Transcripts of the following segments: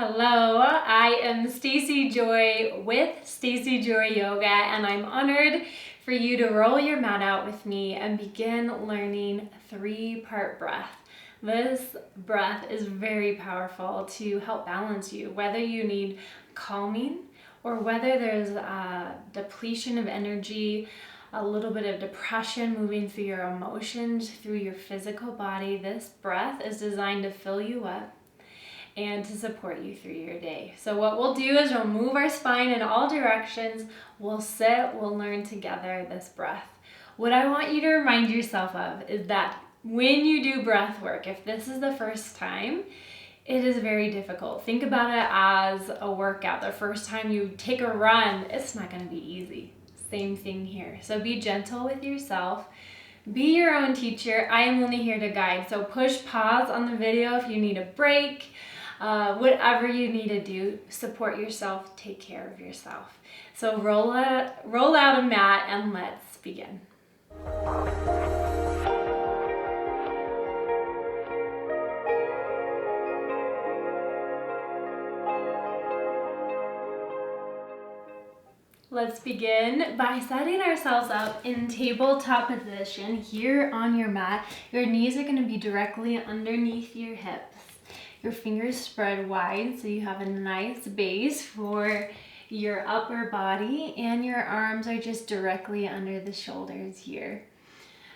Hello, I am Stacie Joy with Stacie Joy Yoga, and I'm honored for you to roll your mat out with me and begin learning three-part breath. This breath is very powerful to help balance you, whether you need calming or whether there's a depletion of energy, a little bit of depression moving through your emotions, through your physical body. This breath is designed to fill you up and to support you through your day. So what we'll do is we'll move our spine in all directions. We'll sit, we'll learn together this breath. What I want you to remind yourself of is that when you do breath work, if this is the first time, it is very difficult. Think about it as a workout. The first time you take a run, it's not going to be easy. Same thing here. So be gentle with yourself. Be your own teacher. I am only here to guide. So push pause on the video if you need a break. Whatever you need to do, support yourself, take care of yourself. So roll out a mat and let's begin. Let's begin by setting ourselves up in tabletop position here on your mat. Your knees are going to be directly underneath your hips. Your fingers spread wide so you have a nice base for your upper body, and your arms are just directly under the shoulders here.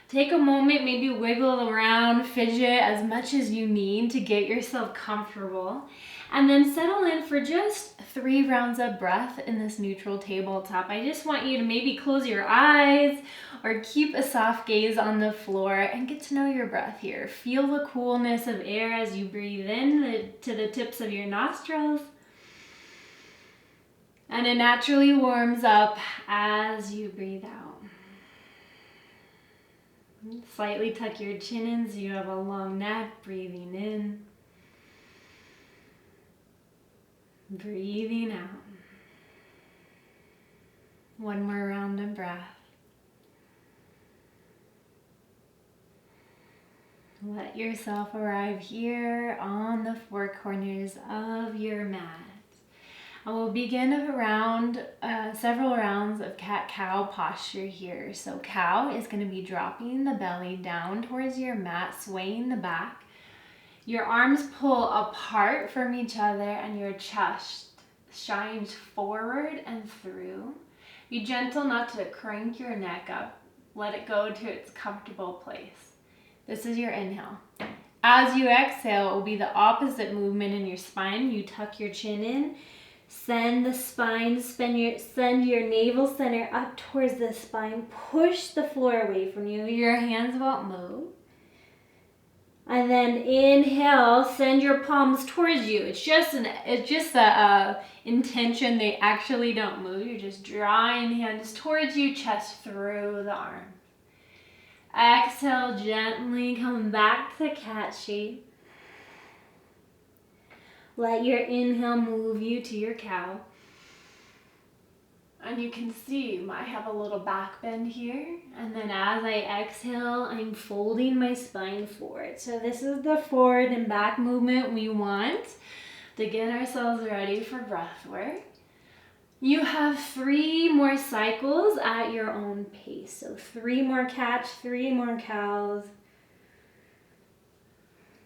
Take a moment, maybe wiggle around, fidget as much as you need to get yourself comfortable, and then settle in for just 3 rounds of breath in this neutral tabletop. I just want you to maybe close your eyes or keep a soft gaze on the floor and get to know your breath here. Feel the coolness of air as you breathe in to the tips of your nostrils, and it naturally warms up as you breathe out. Slightly tuck your chin in so you have a long neck, breathing in. Breathing out. One more round of breath. Let yourself arrive here on the 4 corners of your mat. And we'll begin several rounds of cat-cow posture here. So cow is going to be dropping the belly down towards your mat, swaying the back. Your arms pull apart from each other and your chest shines forward and through. Be gentle not to crank your neck up. Let it go to its comfortable place. This is your inhale. As you exhale, it will be the opposite movement in your spine. You tuck your chin in, send the spine, send your navel center up towards the spine. Push the floor away from you. Your hands won't move. And then inhale, send your palms towards you. It's just a intention. They actually don't move. You're just drawing hands towards you, chest through the arms. Exhale, gently come back to cat shape. Let your inhale move you to your cow. And you can see I have a little back bend here. And then as I exhale, I'm folding my spine forward. So this is the forward and back movement we want to get ourselves ready for breath work. You have 3 more cycles at your own pace. So 3 more cats, 3 more cows.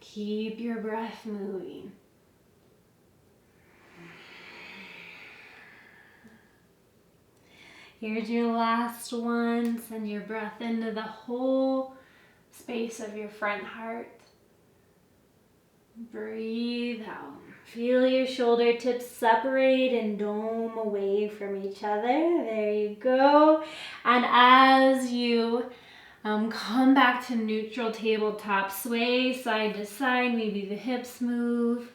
Keep your breath moving. Here's your last one. Send your breath into the whole space of your front heart. Breathe out. Feel your shoulder tips separate and dome away from each other. There you go. And as you come back to neutral tabletop, sway side to side. Maybe the hips move.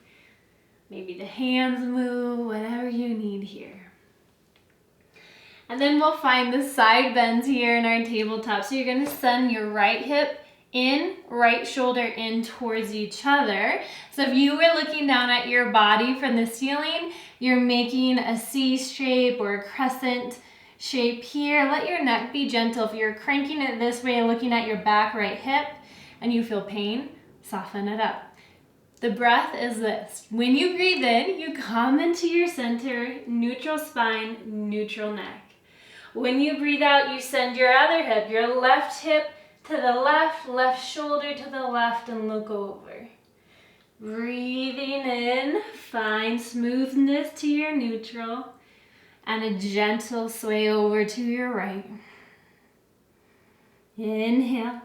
Maybe the hands move. Whatever you need here. And then we'll find the side bends here in our tabletop. So you're going to send your right hip in, right shoulder in towards each other. So if you were looking down at your body from the ceiling, you're making a C shape or a crescent shape here. Let your neck be gentle. If you're cranking it this way, looking at your back right hip, and you feel pain, soften it up. The breath is this. When you breathe in, you come into your center, neutral spine, neutral neck. When you breathe out, you send your other hip, your left hip to the left, left shoulder to the left, and look over. Breathing in, find smoothness to your neutral, and a gentle sway over to your right. Inhale.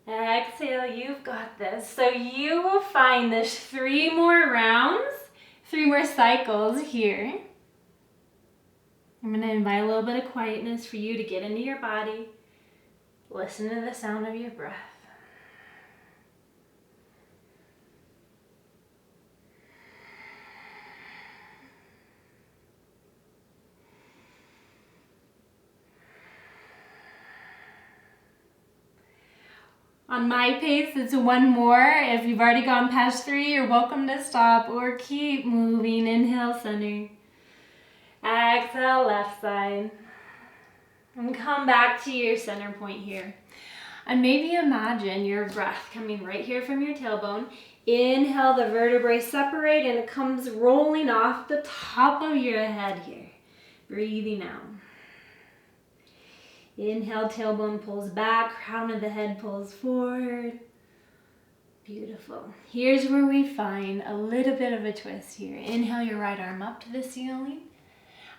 Exhale, you've got this. So you will find this 3 more rounds, 3 more cycles here. I'm going to invite a little bit of quietness for you to get into your body. Listen to the sound of your breath. On my pace, it's 1 more. If you've already gone past 3, you're welcome to stop or keep moving. Inhale, center. Exhale, left side. And come back to your center point here. And maybe imagine your breath coming right here from your tailbone. Inhale, the vertebrae separate and it comes rolling off the top of your head here. Breathing out. Inhale, tailbone pulls back, crown of the head pulls forward. Beautiful. Here's where we find a little bit of a twist here. Inhale your right arm up to the ceiling.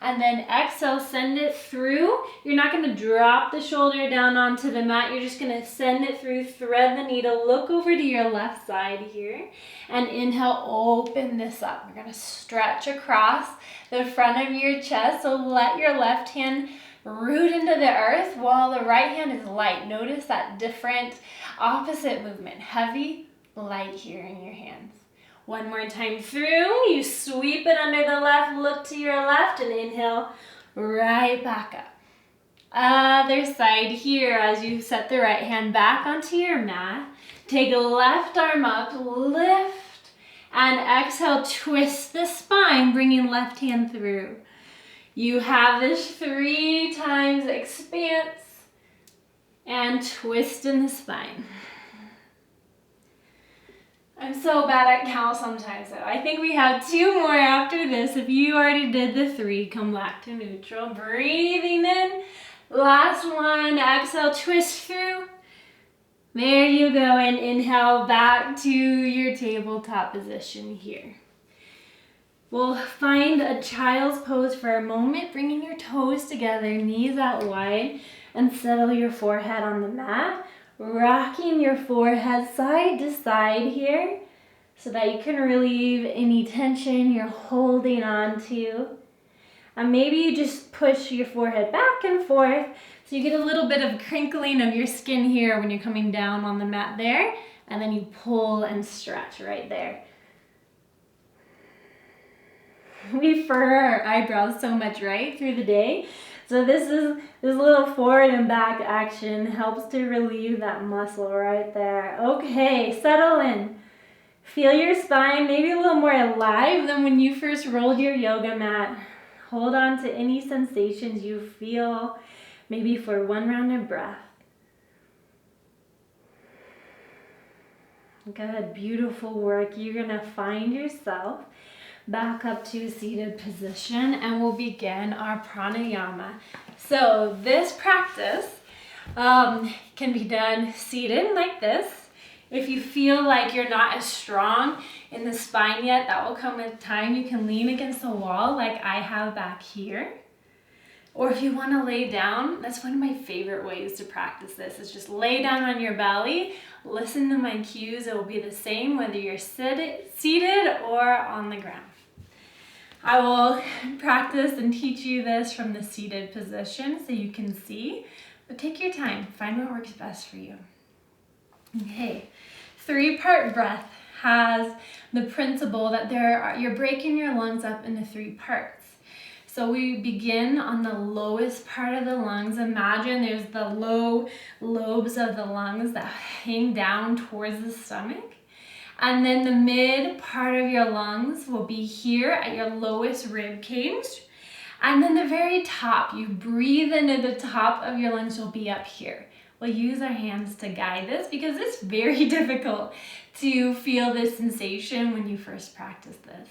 And then exhale, send it through. You're not going to drop the shoulder down onto the mat. You're just going to send it through, thread the needle, look over to your left side here. And inhale, open this up. We're going to stretch across the front of your chest. So let your left hand root into the earth while the right hand is light. Notice that different opposite movement. Heavy, light here in your hands. 1 more time through. You sweep it under the left, look to your left, and inhale right back up. Other side here as you set the right hand back onto your mat. Take a left arm up, lift, and exhale, twist the spine, bringing left hand through. You have this 3 times expanse and twist in the spine. I'm so bad at count sometimes though. I think we have 2 more after this. If you already did the 3, come back to neutral. Breathing in. Last one. Exhale, twist through. There you go. And inhale back to your tabletop position here. We'll find a child's pose for a moment, bringing your toes together, knees out wide, and settle your forehead on the mat. Rocking your forehead side to side here so that you can relieve any tension you're holding on to. And maybe you just push your forehead back and forth so you get a little bit of crinkling of your skin here when you're coming down on the mat there. And then you pull and stretch right there. We furrow our eyebrows so much, right, through the day. So this little forward and back action helps to relieve that muscle right there. Okay, settle in. Feel your spine maybe a little more alive than when you first rolled your yoga mat. Hold on to any sensations you feel, maybe for 1 round of breath. Good, beautiful work. You're gonna find yourself back up to seated position and we'll begin our pranayama. So this practice can be done seated like this. If you feel like you're not as strong in the spine yet, that will come with time. You can lean against the wall like I have back here. Or if you want to lay down, that's one of my favorite ways to practice this, is just lay down on your belly, listen to my cues. It will be the same whether you're seated or on the ground. I will practice and teach you this from the seated position so you can see, but take your time, find what works best for you. Okay, 3-part breath has the principle that you're breaking your lungs up into 3 parts. So we begin on the lowest part of the lungs. Imagine there's the low lobes of the lungs that hang down towards the stomach. And then the mid part of your lungs will be here at your lowest rib cage. And then the very top, you breathe into the top of your lungs, will be up here. We'll use our hands to guide this because it's very difficult to feel this sensation when you first practice this.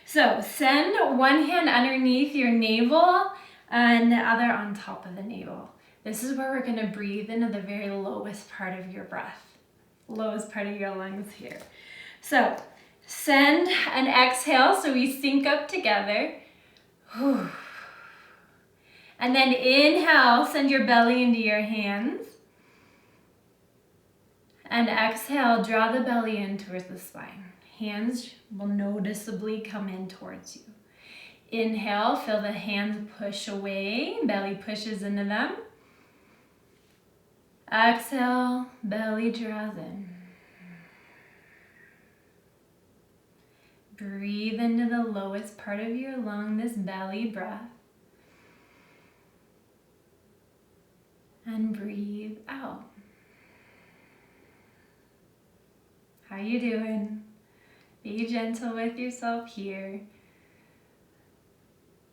So send one hand underneath your navel and the other on top of the navel. This is where we're going to breathe into the very lowest part of your breath, lowest part of your lungs here. So send and exhale so we sync up together. And then inhale, send your belly into your hands. And exhale, draw the belly in towards the spine. Hands will noticeably come in towards you. Inhale, feel the hands push away, belly pushes into them. Exhale, belly draws in. Breathe into the lowest part of your lung, this belly breath. And breathe out. How you doing? Be gentle with yourself here.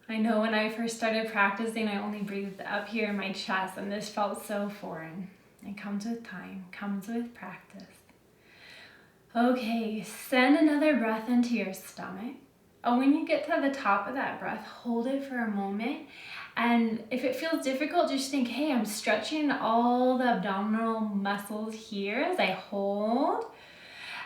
I know when I first started practicing, I only breathed up here in my chest, and this felt so foreign. It comes with time, comes with practice. Okay, send another breath into your stomach. And when you get to the top of that breath, hold it for a moment. And if it feels difficult, just think, hey, I'm stretching all the abdominal muscles here as I hold.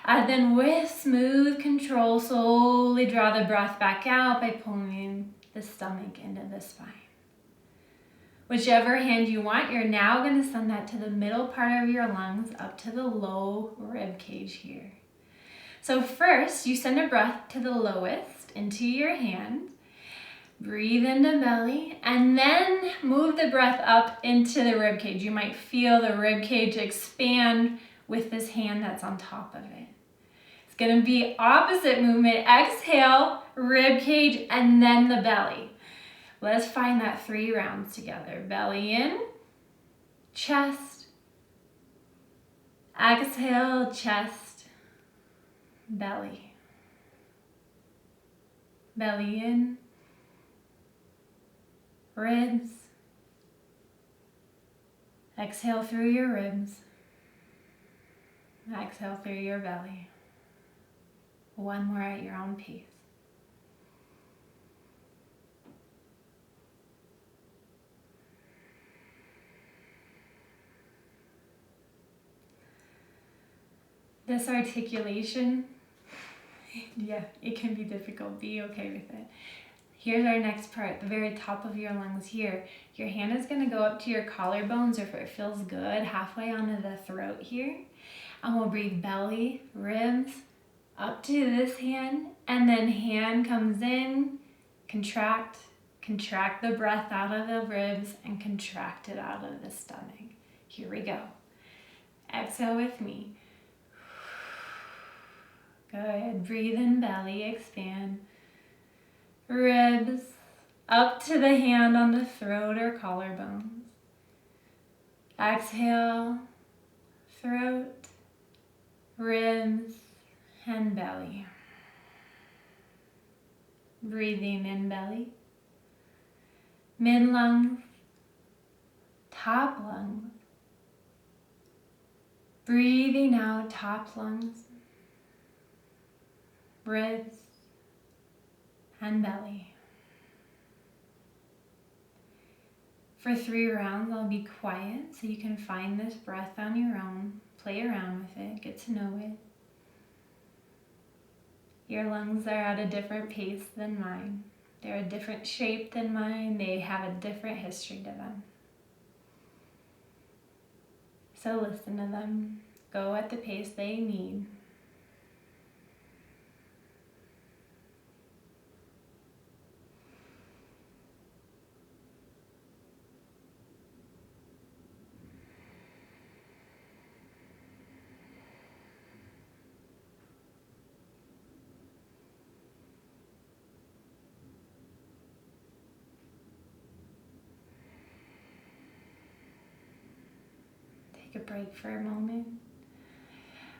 And then with smooth control, slowly draw the breath back out by pulling the stomach into the spine. Whichever hand you want, you're now going to send that to the middle part of your lungs up to the low rib cage here. So first, you send a breath to the lowest into your hand. Breathe into belly, and then move the breath up into the rib cage. You might feel the rib cage expand with this hand that's on top of it. It's going to be opposite movement. Exhale, rib cage, and then the belly. Let's find that 3 rounds together. Belly in, chest, exhale, chest, belly. Belly in, ribs. Exhale through your ribs. Exhale through your belly. One more at your own pace. This articulation, yeah, it can be difficult. Be okay with it. Here's our next part, the very top of your lungs here. Your hand is going to go up to your collarbones, or if it feels good, halfway onto the throat here. And we'll breathe belly, ribs, up to this hand, and then hand comes in, contract the breath out of the ribs, and contract it out of the stomach. Here we go. Exhale with me. Good. Breathe in, belly, expand. Ribs, up to the hand on the throat or collarbones. Exhale, throat, ribs, and belly. Breathing in belly. Mid-lungs, top lungs. Breathing out top lungs, ribs, and belly. For 3 rounds, I'll be quiet so you can find this breath on your own. Play around with it, get to know it. Your lungs are at a different pace than mine. They're a different shape than mine. They have a different history to them. So listen to them. Go at the pace they need. Take a break for a moment.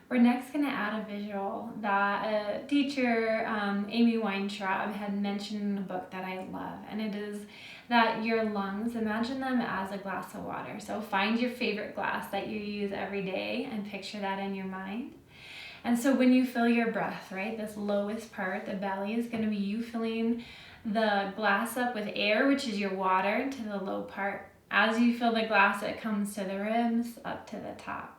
We're next going to add a visual that a teacher, Amy Weintraub, had mentioned in a book that I love, and it is that your lungs, imagine them as a glass of water. So find your favorite glass that you use every day and picture that in your mind. And so when you fill your breath, right, this lowest part, the belly, is going to be you filling the glass up with air, which is your water, to the low part. As you fill the glass, it comes to the ribs, up to the top.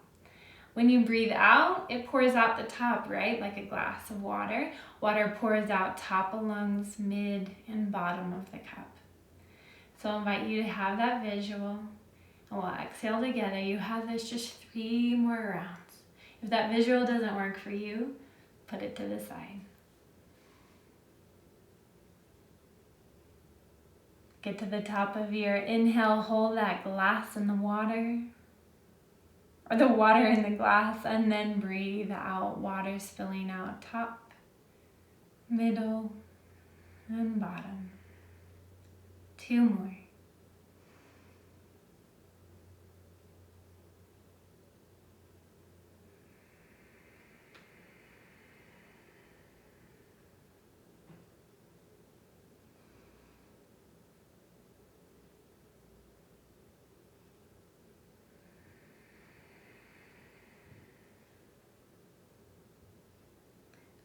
When you breathe out, it pours out the top, right, like a glass of water. Water pours out top of lungs, mid, and bottom of the cup. So I invite you to have that visual. And we'll exhale together. You have this just 3 more rounds. If that visual doesn't work for you, put it to the side. Get to the top of your inhale, hold that glass in the water, or the water in the glass, and then breathe out, water spilling out top, middle, and bottom. 2 more.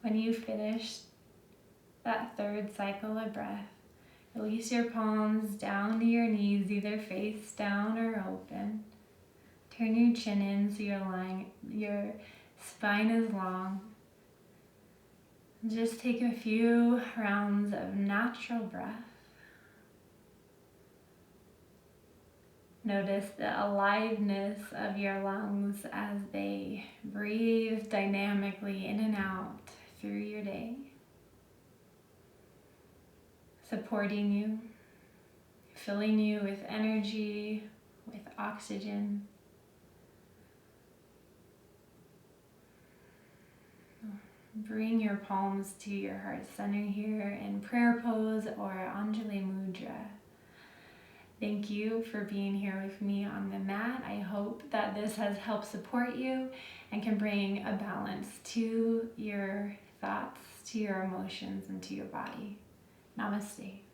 When you finish that 3rd cycle of breath, release your palms down to your knees, either face down or open. Turn your chin in so your spine is long. Just take a few rounds of natural breath. Notice the aliveness of your lungs as they breathe dynamically in and out through your day, supporting you, filling you with energy, with oxygen. Bring your palms to your heart center here in prayer pose or Anjali Mudra. Thank you for being here with me on the mat. I hope that this has helped support you and can bring a balance to your thoughts, to your emotions, and to your body. Namaste.